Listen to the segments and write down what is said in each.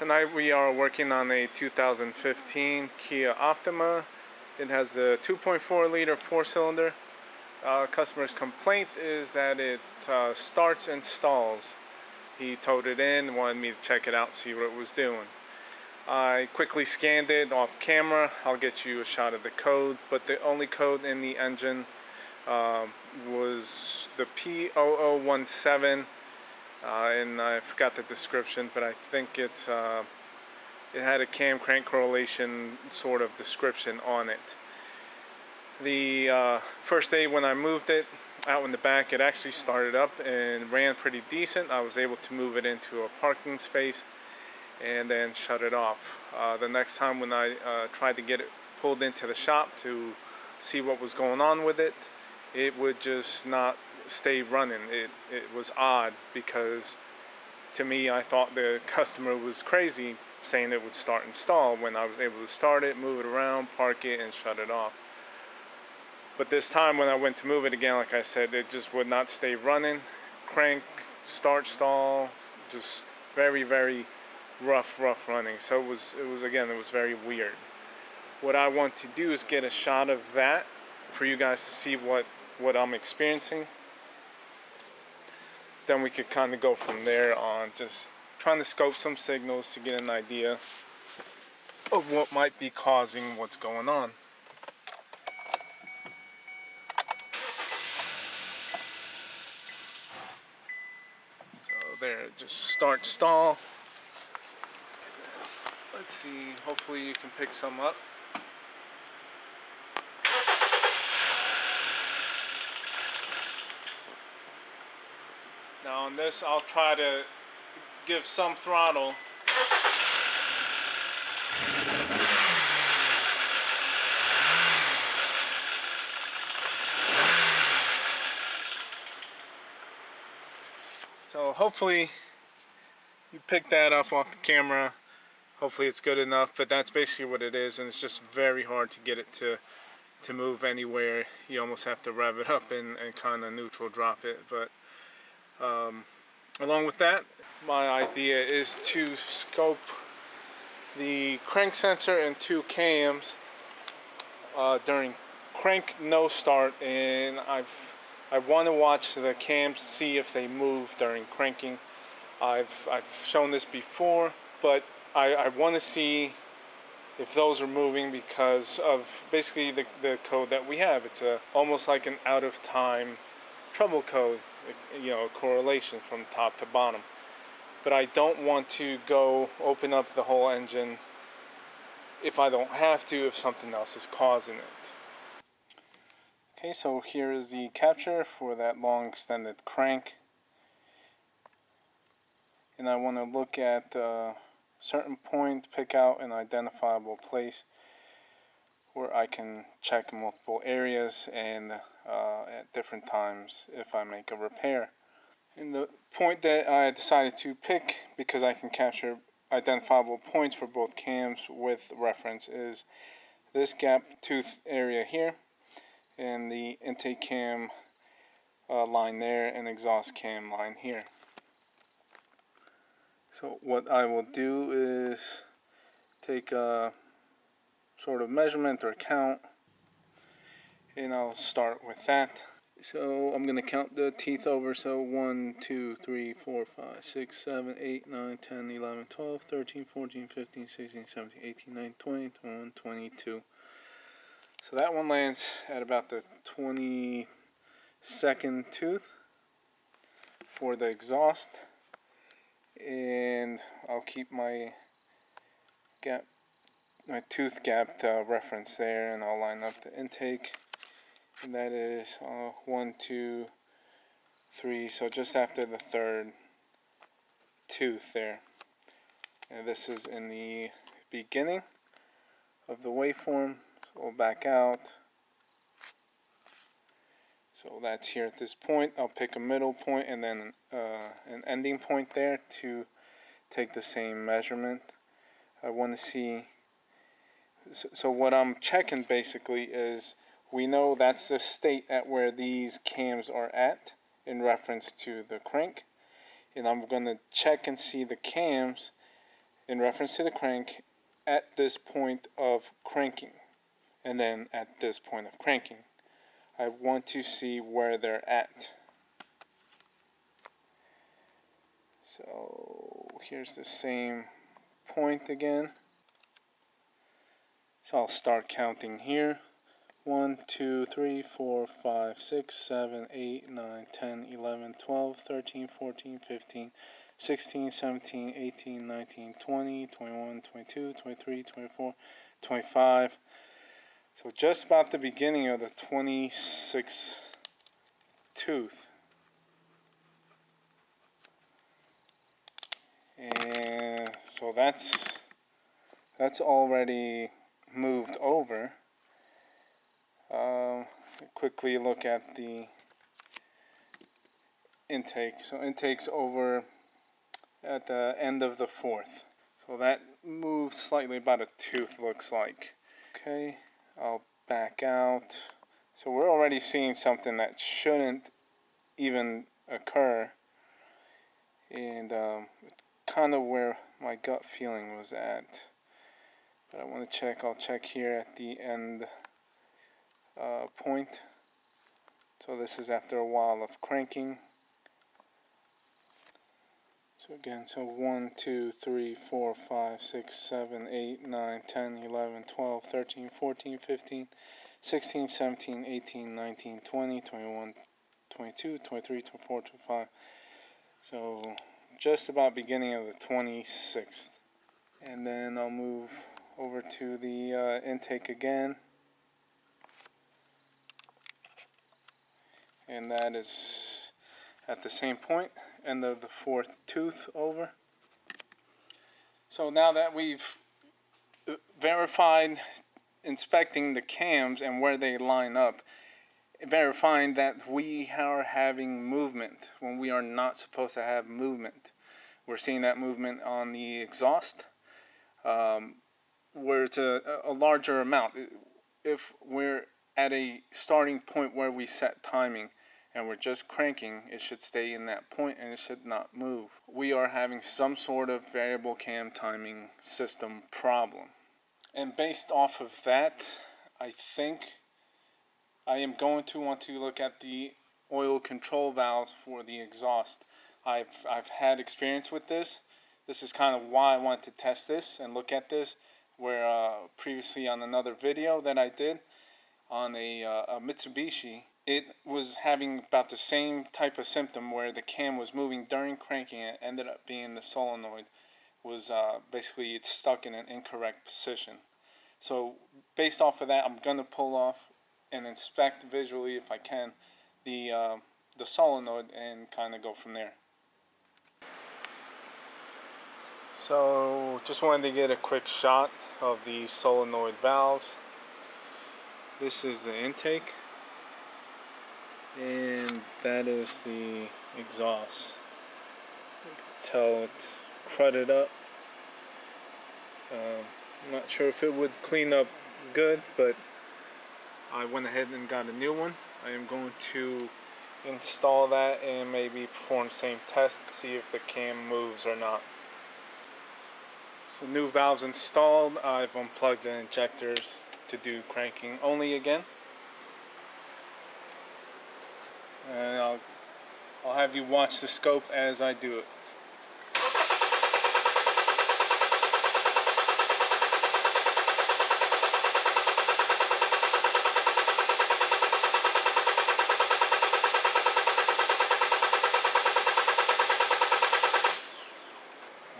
Tonight we are working on a 2015 Kia Optima. It has the 2.4 liter 4-cylinder. Customer's complaint is that it starts and stalls. He towed it in, wanted me to check it out, see what it was doing. I quickly scanned it off camera. I'll get you a shot of the code, but the only code in the engine was the P0017. And I forgot the description, but I think it had a cam crank correlation sort of description on it. The first day when I moved it out in the back, it actually started up and ran pretty decent. I was able to move it into a parking space and then shut it off. The next time when I tried to get it pulled into the shop to see what was going on with it, it would just not stay running. It was odd, because to me, I thought the customer was crazy saying it would start and stall when I was able to start it, move it around, park it, and shut it off. But this time when I went to move it again, like I said, it just would not stay running. Crank, start, stall, just very, very rough running. So it was very weird. What I want to do is get a shot of that for you guys to see what I'm experiencing. Then we could kind of go from there on, just trying to scope some signals to get an idea of what might be causing what's going on. So there, just start, stall. Let's see, hopefully you can pick some up. Now on this, I'll try to give some throttle. So hopefully you pick that up off the camera. Hopefully it's good enough, but that's basically what it is, and it's just very hard to get it to move anywhere. You almost have to rev it up and kind of neutral drop it. But along with that, my idea is to scope the crank sensor and 2 cams during crank no start, and I want to watch the cams, see if they move during cranking. I've shown this before, but I want to see if those are moving because of basically the code that we have. It's almost like an out of time trouble code, you know, a correlation from top to bottom. But I don't want to go open up the whole engine if I don't have to, if something else is causing it. Okay, so here is the capture for that long extended crank. And I want to look at a certain point, pick out an identifiable place where I can check multiple areas and at different times if I make a repair. And the point that I decided to pick, because I can capture identifiable points for both cams with reference, is this gap tooth area here and the intake cam line there and exhaust cam line here. So what I will do is take a sort of measurement or count, and I'll start with that. So I'm going to count the teeth over. So 1, 2, 3, 4, 5, 6, 7, 8, 9, 10, 11, 12, 13, 14, 15, 16, 17, 18, 19, 20, 21, 22. So that one lands at about the 22nd tooth for the exhaust. And I'll keep my tooth gap reference there, and I'll line up the intake. And that is 1, 2, 3, so just after the 3rd tooth there. And this is in the beginning of the waveform. So we'll back out. So that's here at this point. I'll pick a middle point and then an ending point there to take the same measurement. I want to see, so what I'm checking basically is, we know that's the state at where these cams are at in reference to the crank, and I'm going to check and see the cams in reference to the crank at this point of cranking, and then at this point of cranking. I want to see where they're at. So here's the same point again. So I'll start counting here. 1, 2, 3, 4, 5, 6, 7, 8, 9, 10, 11, 12, 13, 14, 15, 16, 17, 18, 19, 20, 21, 22, 23, 24, 25. So just about the beginning of the 26th tooth. And so that's already moved over. Quickly look at the intake. So intake's over at the end of the 4th. So that moved slightly, about a tooth looks like. Okay, I'll back out. So we're already seeing something that shouldn't even occur. And kind of where my gut feeling was at. But I want to check, I'll check here at the end point. So this is after a while of cranking. So again, so 1, 2, 3, 4, 5, 6, 7, 8, 9, 10, 11, 12, 13, 14, 15, 16, 17, 18, 19, 20, 21, 22, 23, 24, 25. So just about beginning of the 26th. And then I'll move over to the intake again. And that is at the same point, end of the 4th tooth over. So now that we've verified inspecting the cams and where they line up, verifying that we are having movement when we are not supposed to have movement. We're seeing that movement on the exhaust, where it's a larger amount. If we're at a starting point where we set timing and we're just cranking, it should stay in that point and it should not move. We are having some sort of variable cam timing system problem. And based off of that, I think I am going to want to look at the oil control valves for the exhaust. I've had experience with this. This is kind of why I wanted to test this and look at this, where previously on another video that I did on a Mitsubishi, it was having about the same type of symptom where the cam was moving during cranking. It ended up being the solenoid was basically it's stuck in an incorrect position. So based off of that, I'm going to pull off and inspect visually, if I can, the solenoid and kind of go from there. So just wanted to get a quick shot of the solenoid valves. This is the intake, and that is the exhaust. You can tell it's crudded up. I'm not sure if it would clean up good, but I went ahead and got a new one. I am going to install that and maybe perform the same test to see if the cam moves or not. So new valves installed. I've unplugged the injectors to do cranking only again. And I'll have you watch the scope as I do it.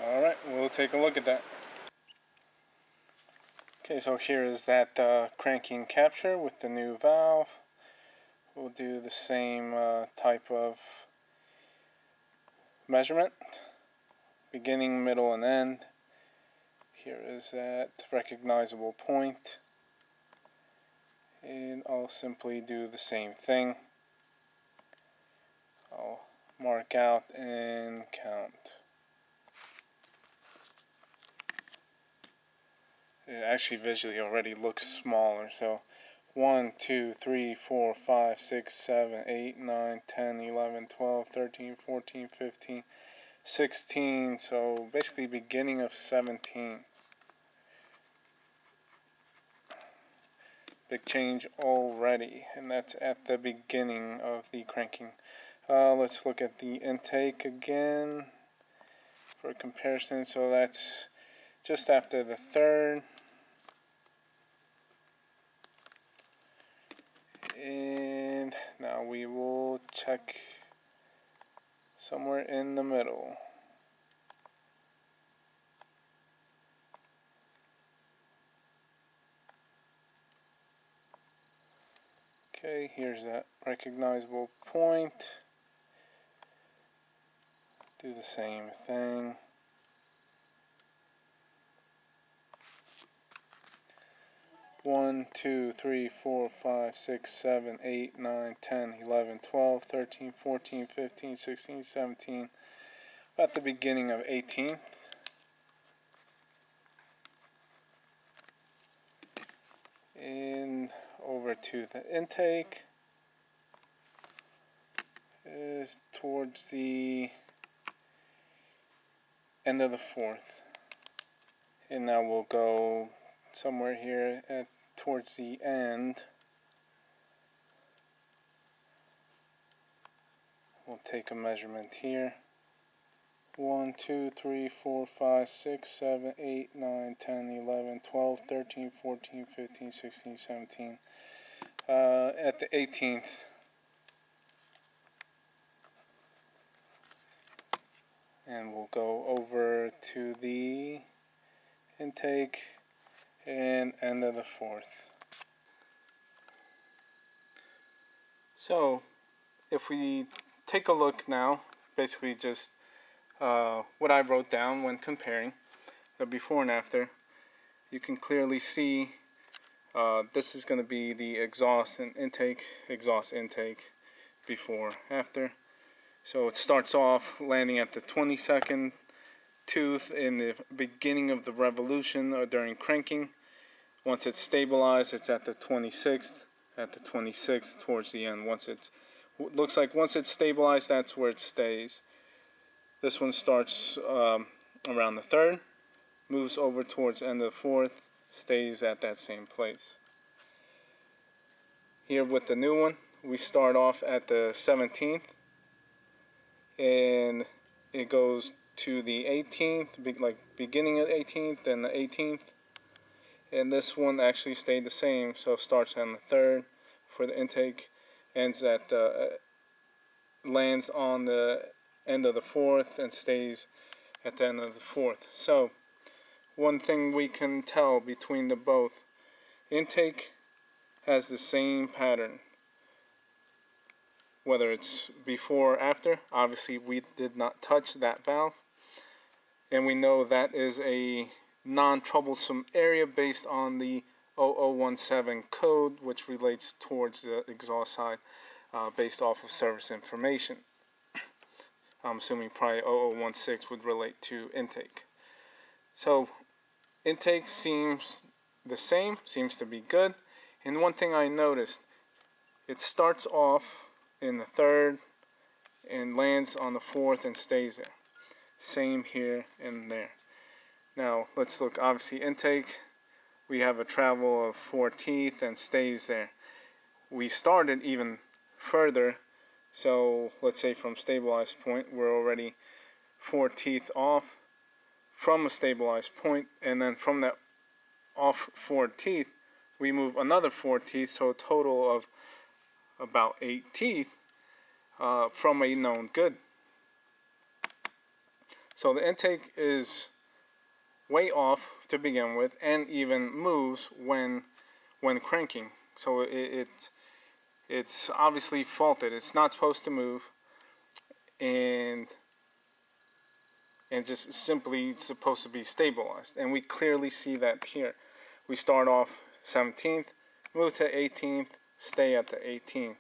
Alright, we'll take a look at that. Okay, so here is that cranking capture with the new valve. We'll do the same type of measurement, beginning, middle, and end. Here is that recognizable point, and I'll simply do the same thing. I'll mark out and count. It actually visually already looks smaller, so 1, 2, 3, 4, 5, 6, 7, 8, 9, 10, 11, 12, 13, 14, 15, 16, so basically beginning of 17. Big change already, and that's at the beginning of the cranking. Let's look at the intake again for comparison. So that's just after the third. And now we will check somewhere in the middle. Okay, here's that recognizable point. Do the same thing. One, 2, 3, 4, 5, 6, 7, 8, 9, 10, 11, 12, 13, 14, 15, 16, 17. About the beginning of 18th. And over to the intake is towards the end of the fourth. And now we'll go somewhere here towards the end. We'll take a measurement here. 1, 2, 3, 4, 5, 6, 7, 8, 9, 10, 11, 12, 13, 14, 15, 16, 17. At the 18th. And we'll go over to the intake and end of the fourth. So if we take a look now, basically just what I wrote down when comparing the before and after, you can clearly see this is going to be the exhaust intake before, after. So it starts off landing at the 22nd tooth in the beginning of the revolution or during cranking. Once it's stabilized, it's at the 26th, towards the end. Once it's stabilized, that's where it stays. This one starts around the third, moves over towards the end of the fourth, stays at that same place. Here with the new one, we start off at the 17th, and it goes to the 18th, like beginning of the 18th and the 18th. And this one actually stayed the same, so starts on the third for the intake, ends at the lands on the end of the fourth and stays at the end of the fourth. So one thing we can tell between the both, intake has the same pattern, whether it's before or after. Obviously we did not touch that valve, and we know that is a non-troublesome area based on the 0017 code, which relates towards the exhaust side based off of service information. I'm assuming probably 0016 would relate to intake. So intake seems the same, seems to be good. And one thing I noticed, it starts off in the third and lands on the fourth and stays there. Same here and there. Now let's look, obviously intake, we have a travel of 4 teeth and stays there. We started even further, so let's say from stabilized point, we're already 4 teeth off from a stabilized point, and then from that off 4 teeth, we move another 4 teeth, so a total of about 8 teeth from a known good. So the intake is way off to begin with, and even moves when cranking. So it's obviously faulted. It's not supposed to move, and just simply supposed to be stabilized. And we clearly see that here. We start off 17th, move to 18th, stay at the 18th.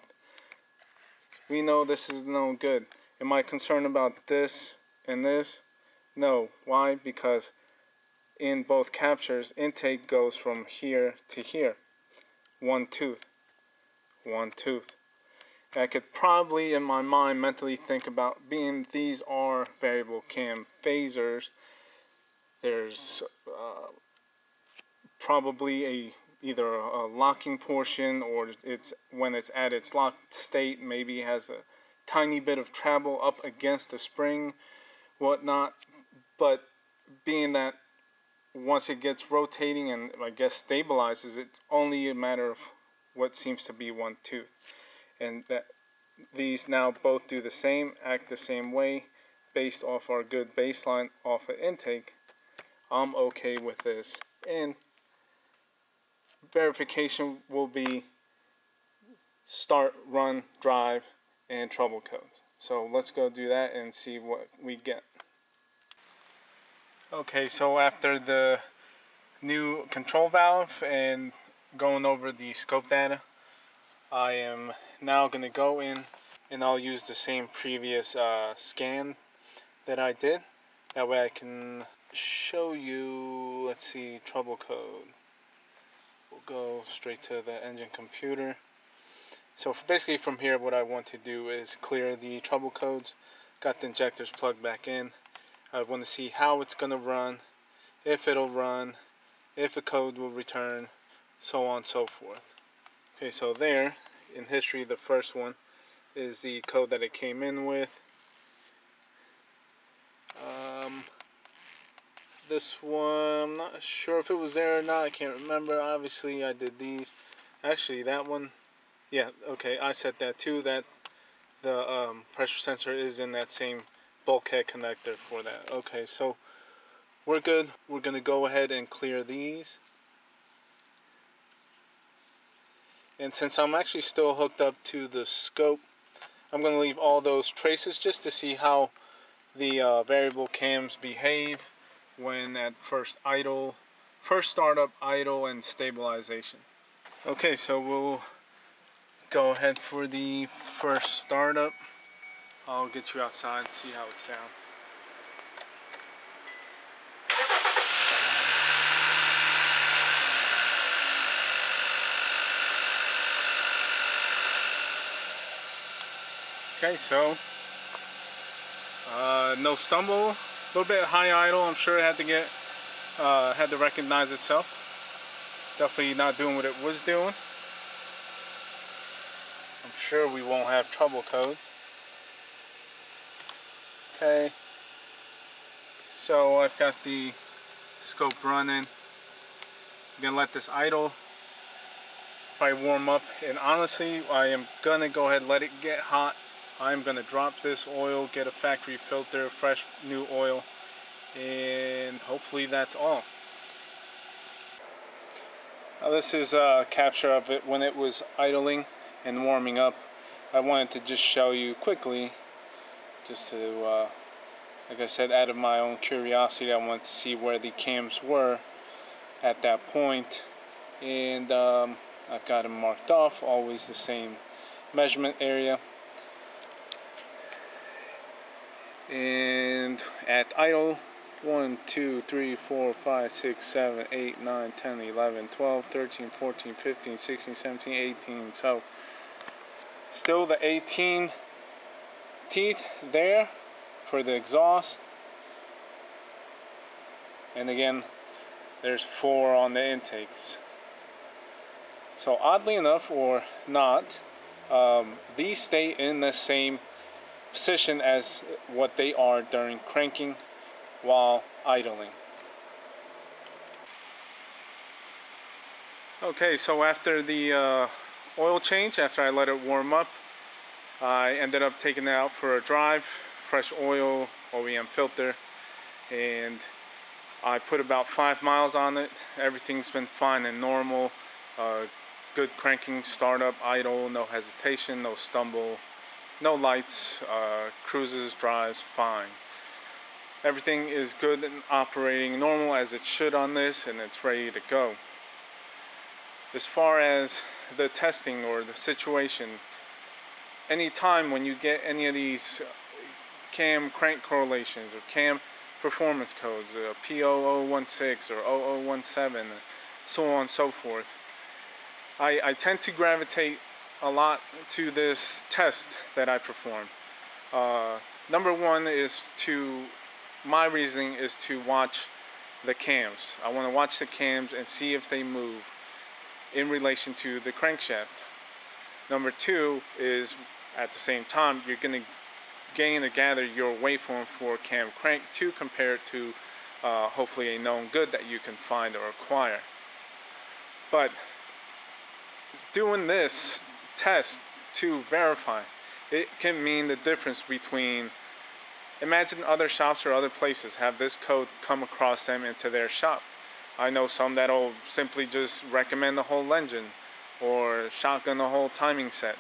We know this is no good. Am I concerned about this and this? No. Why? Because in both captures, intake goes from here to here. One tooth. I could probably in my mind mentally think about, being these are variable cam phasers, there's probably either a locking portion, or it's when it's at its locked state, maybe has a tiny bit of travel up against the spring, whatnot. But being that once it gets rotating and I guess stabilizes, it's only a matter of what seems to be one tooth, and that these now both do the same, act the same way, based off our good baseline off of intake. I'm okay with this, and verification will be start, run, drive, and trouble codes. So let's go do that and see what we get. Okay, so after the new control valve and going over the scope data, I am now going to go in and I'll use the same previous scan that I did. That way I can show you, let's see, trouble code. We'll go straight to the engine computer. So basically from here, what I want to do is clear the trouble codes. Got the injectors plugged back in. I want to see how it's going to run, if it'll run, if a code will return, so on and so forth. Okay, so there, in history, the first one is the code that it came in with. This one, I'm not sure if it was there or not, I can't remember. Obviously, I did these. Actually, that one, yeah, okay, I set that too, that the pressure sensor is in that same bulkhead connector for that. Okay, so we're good. We're going to go ahead and clear these. And since I'm actually still hooked up to the scope, I'm going to leave all those traces just to see how the variable cams behave when at first startup, idle, and stabilization. Okay, so we'll go ahead for the first startup. I'll get you outside and see how it sounds. Okay, so no stumble, a little bit high idle. I'm sure it had to recognize itself. Definitely not doing what it was doing. I'm sure we won't have trouble codes. Okay, so I've got the scope running. I'm gonna let this idle, probably warm up, and honestly, I am gonna go ahead and let it get hot. I'm gonna drop this oil, get a factory filter, fresh new oil, and hopefully that's all. Now this is a capture of it when it was idling and warming up. I wanted to just show you quickly, just to, like I said, out of my own curiosity, I wanted to see where the cams were at that point. And I've got them marked off, always the same measurement area. And at idle, 1, 2, 3, 4, 5, 6, 7, 8, 9, 10, 11, 12, 13, 14, 15, 16, 17, 18. So still the 18 teeth there for the exhaust. And again, there's 4 on the intakes. So oddly enough, or not, these stay in the same position as what they are during cranking while idling. Okay, so after the oil change, after I let it warm up, I ended up taking it out for a drive, fresh oil, OEM filter, and I put about 5 miles on it. Everything's been fine and normal. Good cranking, startup, idle, no hesitation, no stumble, no lights, cruises, drives, fine. Everything is good and operating normal as it should on this, and it's ready to go. As far as the testing or the situation, anytime when you get any of these cam crank correlations or cam performance codes, P0016 or 0017, so on and so forth, I tend to gravitate a lot to this test that I performed. Number one is my reasoning is to watch the cams. I want to watch the cams and see if they move in relation to the crankshaft. Number two is, at the same time, you're going to gain or gather your waveform for cam crank to compare it to hopefully a known good that you can find or acquire. But doing this test to verify, it can mean the difference between, imagine other shops or other places have this code come across them into their shop. I know some that'll simply just recommend the whole engine or shotgun the whole timing set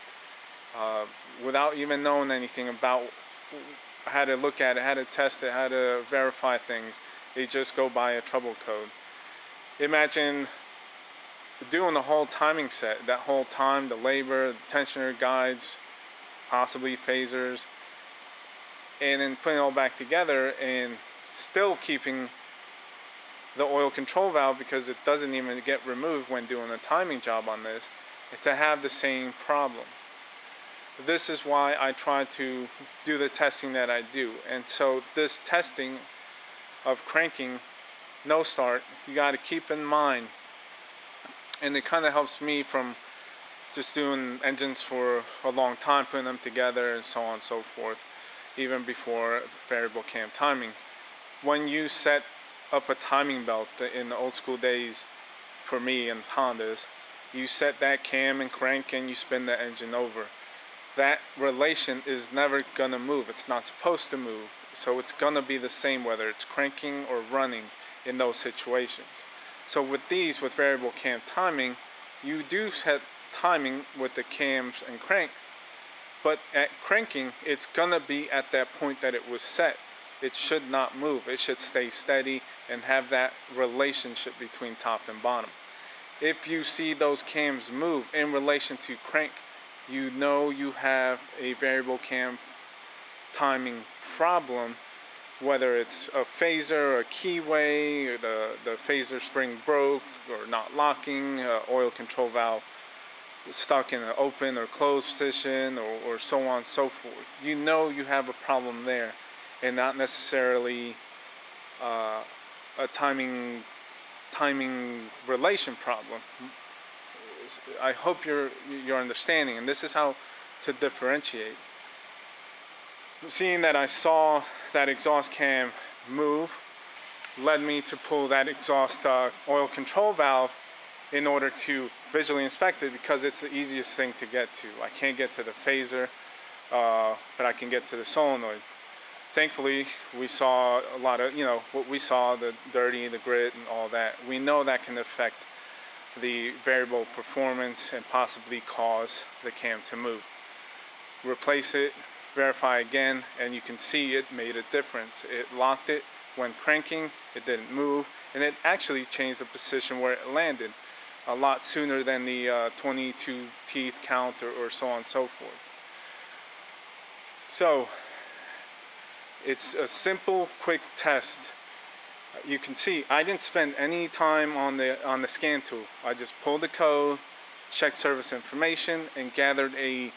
without even knowing anything about how to look at it, how to test it, how to verify things. They just go by a trouble code. Imagine doing the whole timing set, that whole time, the labor, the tensioner guides, possibly phasers, and then putting it all back together and still keeping the oil control valve, because it doesn't even get removed when doing a timing job on this, to have the same problem. This is why I try to do the testing that I do. And so this testing of cranking, no start, you got to keep in mind. And it kind of helps me from just doing engines for a long time, putting them together and so on and so forth, even before variable cam timing. When you set up a timing belt in the old school days, for me and Hondas, you set that cam and crank and you spin the engine over. That relation is never gonna move. It's not supposed to move. So it's gonna be the same whether it's cranking or running in those situations. So with these, with variable cam timing, you do set timing with the cams and crank, but at cranking, it's gonna be at that point that it was set. It should not move. It should stay steady and have that relationship between top and bottom. If you see those cams move in relation to crank, you know you have a variable cam timing problem, whether it's a phaser or a keyway, or the phaser spring broke or not locking, oil control valve stuck in an open or closed position, or so on and so forth. You know you have a problem there, and not necessarily a timing relation problem. I hope you're understanding, and this is how to differentiate. Seeing that I saw that exhaust cam move led me to pull that exhaust oil control valve in order to visually inspect it, because it's the easiest thing to get to. I can't get to the phaser, but I can get to the solenoid. Thankfully, we saw a lot of, what we saw, the dirty, the grit, and all that. We know that can affect the variable performance and possibly cause the cam to move. Replace it, verify again, and you can see it made a difference. It locked it when cranking, it didn't move, and it actually changed the position where it landed a lot sooner than the 22 teeth count or so on and so forth. So it's a simple, quick test. You can see I didn't spend any time on the scan tool. I just pulled the code, checked service information, and gathered a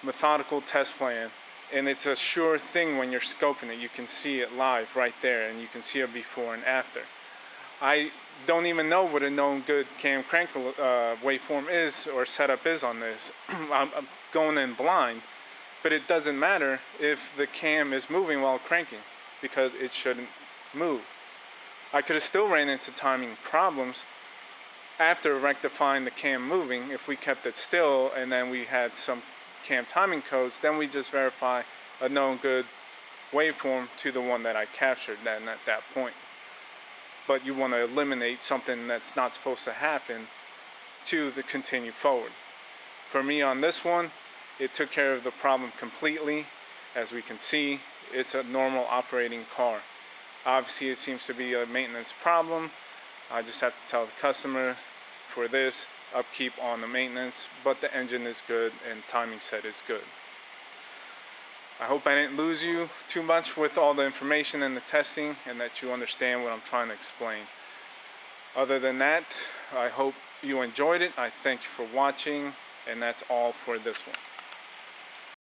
methodical test plan. And it's a sure thing when you're scoping it. You can see it live right there, and you can see a before and after. I don't even know what a known good cam crank waveform is or setup is on this. I'm going in blind, but it doesn't matter if the cam is moving while cranking, because it shouldn't move. I could have still ran into timing problems after rectifying the cam moving. If we kept it still and then we had some cam timing codes, then we just verify a known good waveform to the one that I captured then at that point. But you want to eliminate something that's not supposed to happen to continue forward. For me on this one, it took care of the problem completely. As we can see, it's a normal operating car. Obviously it seems to be a maintenance problem. I just have to tell the customer for this, upkeep on the maintenance, but the engine is good and timing set is good. I hope I didn't lose you too much with all the information and the testing, and that you understand what I'm trying to explain. Other than that, I hope you enjoyed it. I thank you for watching. and that's all for this one.